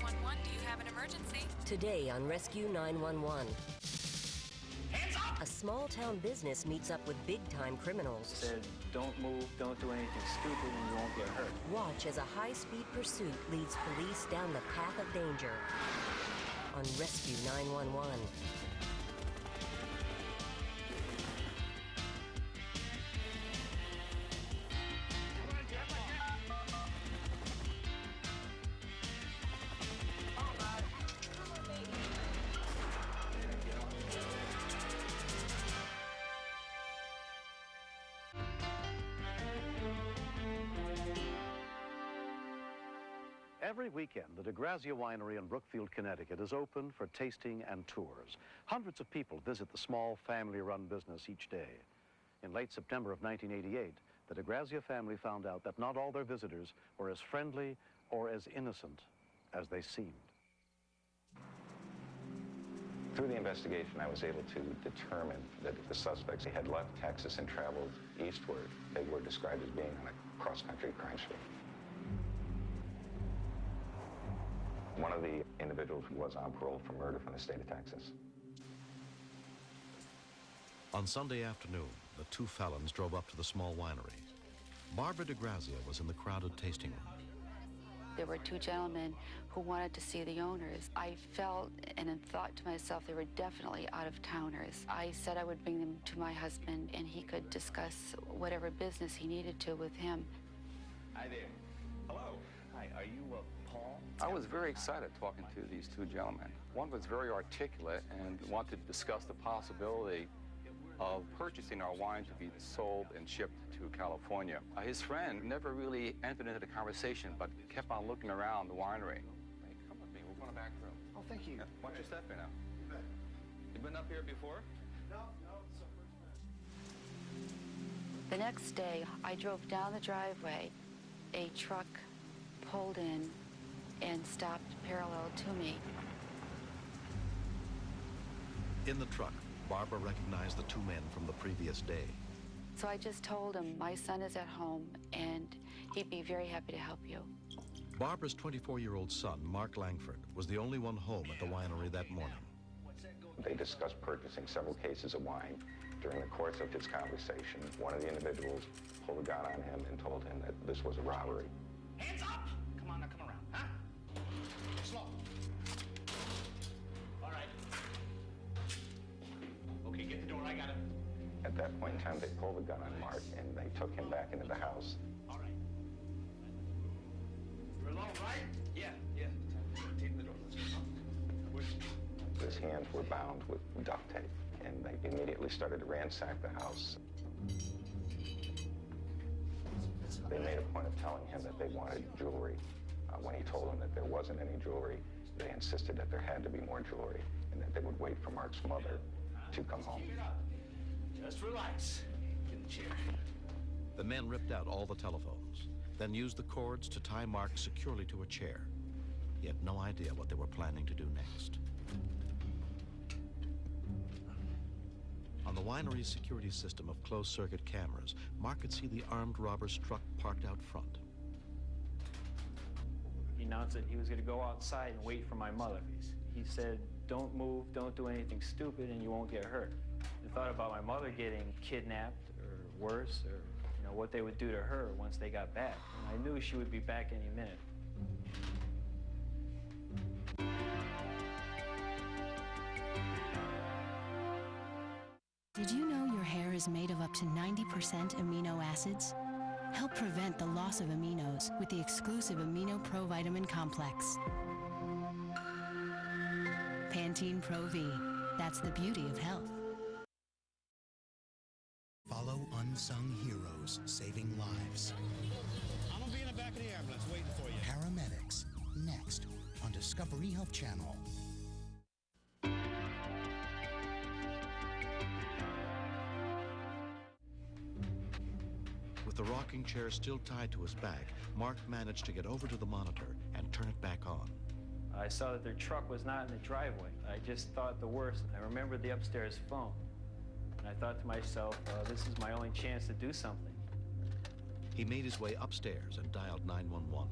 911, do you have an emergency? Today on Rescue 911. Hands up! A small-town business meets up with big-time criminals. Said, don't move, don't do anything stupid, and you won't get hurt. Watch as a high-speed pursuit leads police down the path of danger on Rescue 911. Every weekend, the DeGrazia Winery in Brookfield, Connecticut is open for tasting and tours. Hundreds of people visit the small family-run business each day. In late September of 1988, the DeGrazia family found out that not all their visitors were as friendly or as innocent as they seemed. Through the investigation, I was able to determine that the suspects had left Texas and traveled eastward. They were described as being on a cross-country crime spree. One of the individuals was on parole for murder from the state of Texas. On Sunday afternoon, the two felons drove up to the small winery. Barbara DeGrazia was in the crowded tasting room. There were two gentlemen who wanted to see the owners. I felt and thought to myself they were definitely out-of-towners. I said I would bring them to my husband and he could discuss whatever business he needed to with him. Hi there. Hello. Hi, are you Paul? I was very excited talking to these two gentlemen. One was very articulate and wanted to discuss the possibility of purchasing our wine to be sold and shipped to California. His friend never really entered into the conversation, but kept on looking around the winery. Hey, come with me, we're going to back room. Oh, thank you. Yeah, why don't you step in now? You bet. You been up here before? No, it's the first time. The next day, I drove down the driveway. A truck pulled in and stopped parallel to me. In the truck, Barbara recognized the two men from the previous day. So I just told him, my son is at home and he'd be very happy to help you. Barbara's 24-year-old son, Mark Langford, was the only one home at the winery that morning. They discussed purchasing several cases of wine. During the course of his conversation, one of the individuals pulled a gun on him and told him that this was a robbery. Hands up! Come on, now come around, huh? Slow. All right. Okay, get the door, I got it. At that point in time, they pulled the gun on Mark and they took him back into the house. All right. You're alone, right? Yeah. Tape the door, let's go. His hands were bound with duct tape, and they immediately started to ransack the house. They made a point of telling him that they wanted jewelry. When he told them that there wasn't any jewelry, they insisted that there had to be more jewelry and that they would wait for Mark's mother to come home. Keep it up. Just relax. Get in the chair. The men ripped out all the telephones, then used the cords to tie Mark securely to a chair. He had no idea what they were planning to do next. On the winery's security system of closed-circuit cameras, Mark could see the armed robber's truck parked out front. He announced that he was going to go outside and wait for my mother. He said, don't move, don't do anything stupid, and you won't get hurt. I thought about my mother getting kidnapped or worse, or what they would do to her once they got back. And I knew she would be back any minute. Did you know your hair is made of up to 90% amino acids? Help prevent the loss of aminos with the exclusive Amino Pro Vitamin Complex. Pantene Pro V. That's the beauty of health. Follow unsung heroes saving lives. I'm gonna be in the back of the ambulance waiting for you. Paramedics, next on Discovery Health Channel. With the rocking chair still tied to his back, Mark managed to get over to the monitor and turn it back on. I saw that their truck was not in the driveway. I just thought the worst. I remembered the upstairs phone. And I thought to myself, this is my only chance to do something. He made his way upstairs and dialed 911.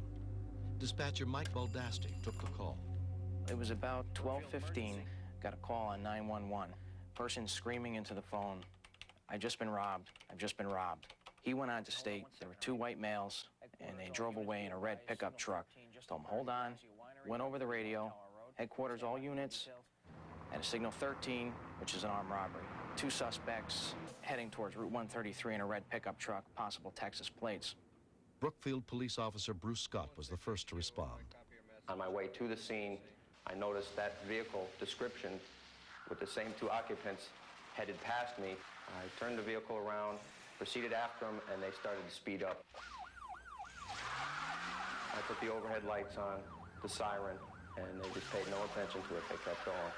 Dispatcher Mike Baldasti took the call. It was about 12:15. Got a call on 911. Person screaming into the phone, "I've just been robbed. I've just been robbed." He went on to state there were two white males, and they drove away in a red pickup truck. Told him, "Hold on." Went over the radio. Headquarters, all units. At a signal 13, which is an armed robbery. Two suspects heading towards Route 133 in a red pickup truck, possible Texas plates. Brookfield police officer Bruce Scott was the first to respond. On my way to the scene, I noticed that vehicle description with the same two occupants headed past me. I turned the vehicle around, proceeded after them, and they started to speed up. I put the overhead lights on, the siren, and they just paid no attention to it. They kept going.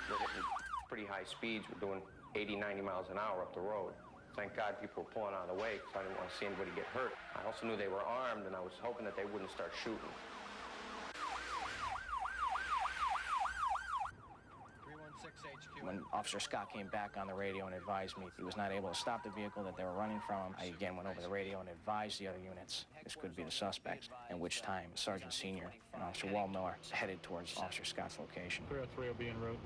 They're hitting pretty high speeds. We're doing 80, 90 miles an hour up the road. Thank God people were pulling out of the way because I didn't want to see anybody get hurt. I also knew they were armed, and I was hoping that they wouldn't start shooting. When Officer Scott came back on the radio and advised me he was not able to stop the vehicle that they were running from, I again went over the radio and advised the other units this could be the suspects, at which time Sergeant Senior and Officer Wallmiller headed towards Officer Scott's location. 303 will be en route.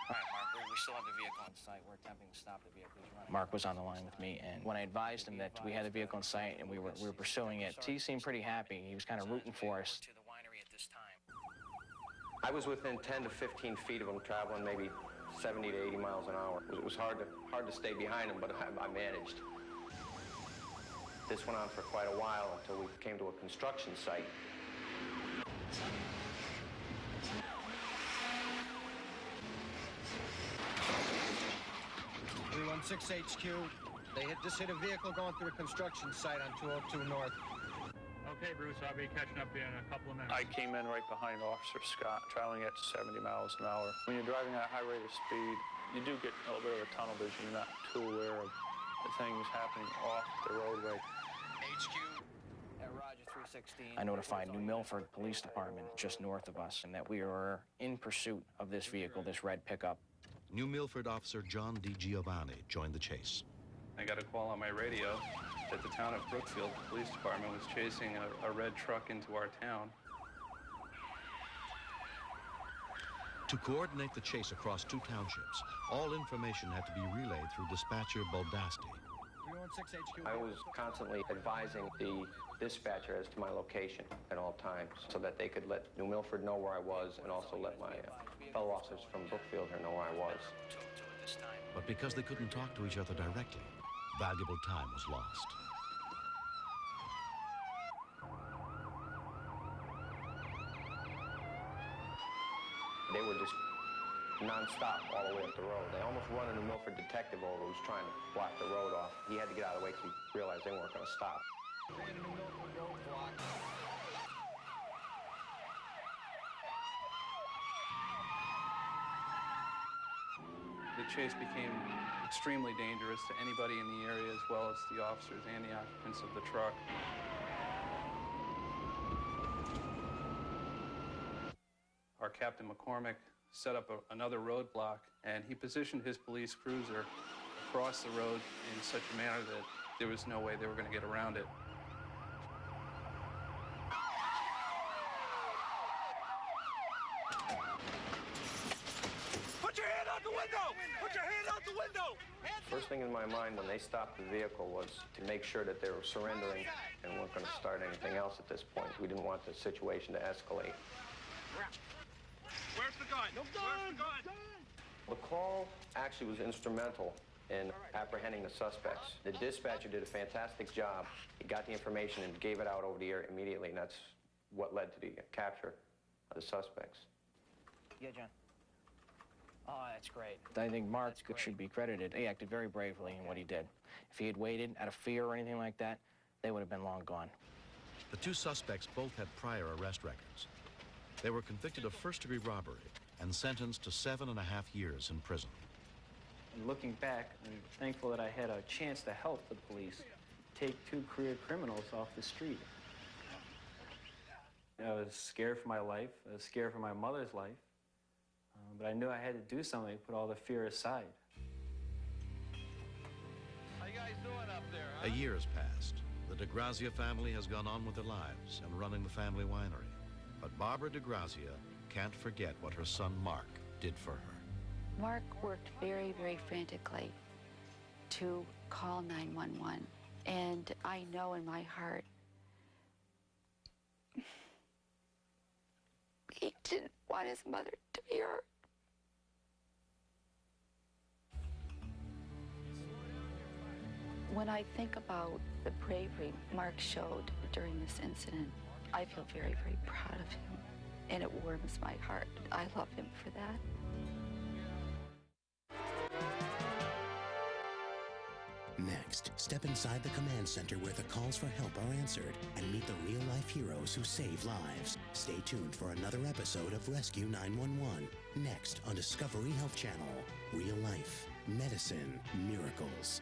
All right, Mark, we still have the vehicle in sight. We're attempting to stop the vehicle. Mark was on the line with me, and when I advised him that we had the vehicle in sight and we were pursuing it, he seemed pretty happy. He was kind of rooting for us. To the winery at this time. I was within 10 to 15 feet of them, traveling maybe 70 to 80 miles an hour. It was hard to stay behind them, but I managed. This went on for quite a while until we came to a construction site. 316 HQ. They just hit a vehicle going through a construction site on 202 North. Okay, Bruce, I'll be catching up in a couple of minutes. I came in right behind Officer Scott, traveling at 70 miles an hour. When you're driving at a high rate of speed, you do get a little bit of a tunnel vision. You're not too aware of the things happening off the roadway. HQ. Roger 316. I notified New Milford Police Department, just north of us, and that we were in pursuit of this vehicle, this red pickup. New Milford officer John D. Giovanni joined the chase. I got a call on my radio that the town of Brookfield Police Department was chasing a red truck into our town. To coordinate the chase across two townships, all information had to be relayed through dispatcher Baldasti. 316 HQ. I was constantly advising the dispatcher as to my location at all times so that they could let New Milford know where I was and also let my fellow officers from Brookfield here know where I was. But because they couldn't talk to each other directly, valuable time was lost. They were just non-stop all the way up the road. They almost run a New Milford detective over who was trying to block the road off. He had to get out of the way because he realized they weren't going to stop. The chase became extremely dangerous to anybody in the area, as well as the officers and the occupants of the truck. Our Captain McCormick set up another roadblock, and he positioned his police cruiser across the road in such a manner that there was no way they were going to get around it. Put your hand out the window! Put your hand out the window! First thing in my mind when they stopped the vehicle was to make sure that they were surrendering and weren't going to start anything else at this point. We didn't want the situation to escalate. Where's the gun? No gun! Where's the gun? The call actually was instrumental in apprehending the suspects. The dispatcher did a fantastic job. He got the information and gave it out over the air immediately, and that's what led to the capture of the suspects. Yeah, John. Oh, that's great. I think Mark should be credited. He acted very bravely in what he did. If he had waited out of fear or anything like that, they would have been long gone. The two suspects both had prior arrest records. They were convicted of first-degree robbery and sentenced to 7.5 years in prison. And looking back, I'm thankful that I had a chance to help the police take two career criminals off the street. I was scared for my life. I was scared for my mother's life. But I knew I had to do something to put all the fear aside. How you guys doing up there, huh? A year has passed. The DeGrazia family has gone on with their lives and running the family winery. But Barbara DeGrazia can't forget what her son Mark did for her. Mark worked very, very frantically to call 911. And I know in my heart, he didn't want his mother to be hurt. When I think about the bravery Mark showed during this incident, I feel very, very proud of him, and it warms my heart. I love him for that. Next, step inside the command center where the calls for help are answered and meet the real-life heroes who save lives. Stay tuned for another episode of Rescue 911. Next on Discovery Health Channel. Real life, medicine, miracles.